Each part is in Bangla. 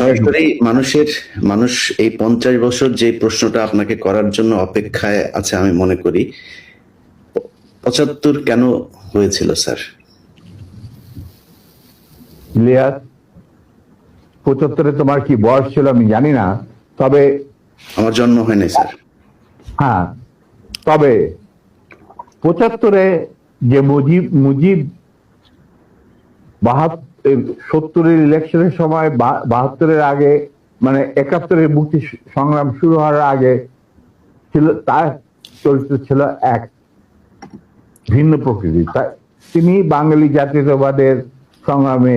সরাসরি মানুষ এই 50 বছর যে প্রশ্নটা আপনাকে করার জন্য অপেক্ষায় আছে আমি মনে করি, 75 কেন হয়েছিল স্যার? ইলিয়াস, 75-এ তোমার কি বয়স ছিল আমি জানি না, তবে আমার জন্ম হয়নি স্যার। হ্যাঁ, তবে 75-এ যে মুজিব 70-এর ইলেকশনের সময় 72-এর আগে, মানে 71-এর মুক্তি সংগ্রাম শুরু হওয়ার আগে ছিল, তার চরিত্র ছিল এক ভিন্ন প্রকৃতি। তিনি বাঙালি জাতীয়তাবাদের সংগ্রামে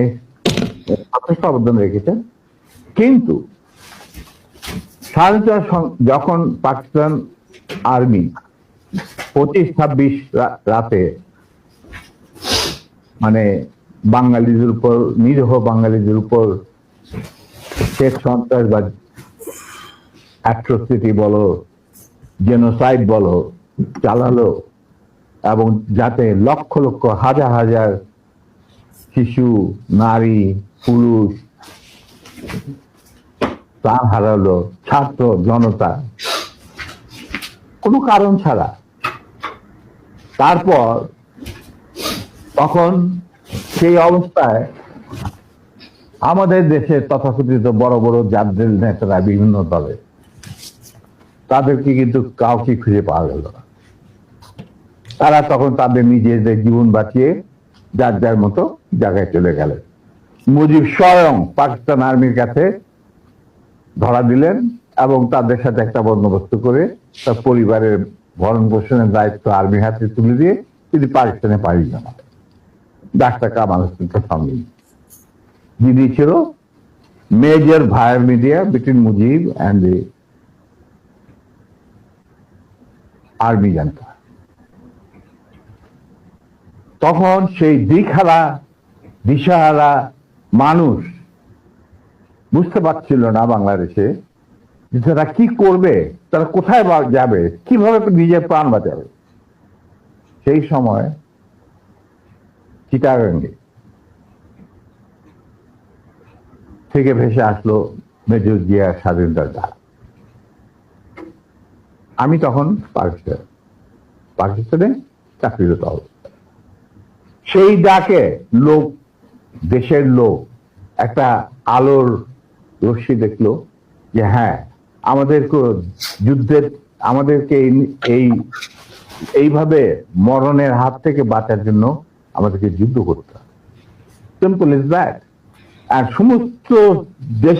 যথেষ্ট অবদান রেখেছেন, কিন্তু স্বাধীনতা যখন পাকিস্তান আর্মি 25-26 রাতে মানে বাঙালিদের উপর, নিরীহ বাঙালিদের উপর শেখ সন্ত্রাসবাদ, অ্যাট্রোসিটি বলো, জেনোসাইড বলো চালালো, এবং যাতে লক্ষ লক্ষ হাজার হাজার শিশু, নারী, পুরুষ প্রাণ হারালো, ছাত্র জনতা কোনো কারণ ছাড়া। তারপর তখন সেই অবস্থায় আমাদের দেশের তথাকথিত বড় বড় জাতীয় নেতারা বিভিন্ন দলে, তাদেরকে কিন্তু কাউকে খুঁজে পাওয়া গেল না। তারা তখন তাদের নিজেদের জীবন বাঁচিয়ে যার যার মতো জায়গায় চলে গেলেন। মুজিব স্বয়ং পাকিস্তান আর্মির কাছে ধরা দিলেন এবং তাদের সাথে একটা বন্দোবস্ত করে তার পরিবারের ভরণ পোষণের দায়িত্ব আর্মির হাতে তুলে দিয়ে তিনি পাকিস্তানে পাড়ি জমান। ডাক্তার কামাল হোসেনকে সঙ্গে, যিনি ছিল major via media between Mujib and the army junta. তখন সেই দিশাহারা মানুষ বুঝতে পারছিল না বাংলাদেশে যে তারা কি করবে, তারা কোথায় যাবে, কিভাবে নিজের প্রাণ বাঁচাবে। সেই সময় চিটাগাঙ্গে থেকে ভেসে আসলো মেজর জিয়ার স্বাধীনতার ডাক। আমি তখন পাকিস্তানে চাকরিরত অবস্থা। সেই ডাকে দেশের লোক একটা আলোর রশ্মি দেখলো যে হ্যাঁ, আমাদেরকে এইভাবে মরণের হাত থেকে বাঁচার জন্য আমাদেরকে যুদ্ধ করতে হবে। Simple is that. আর সমস্ত দেশ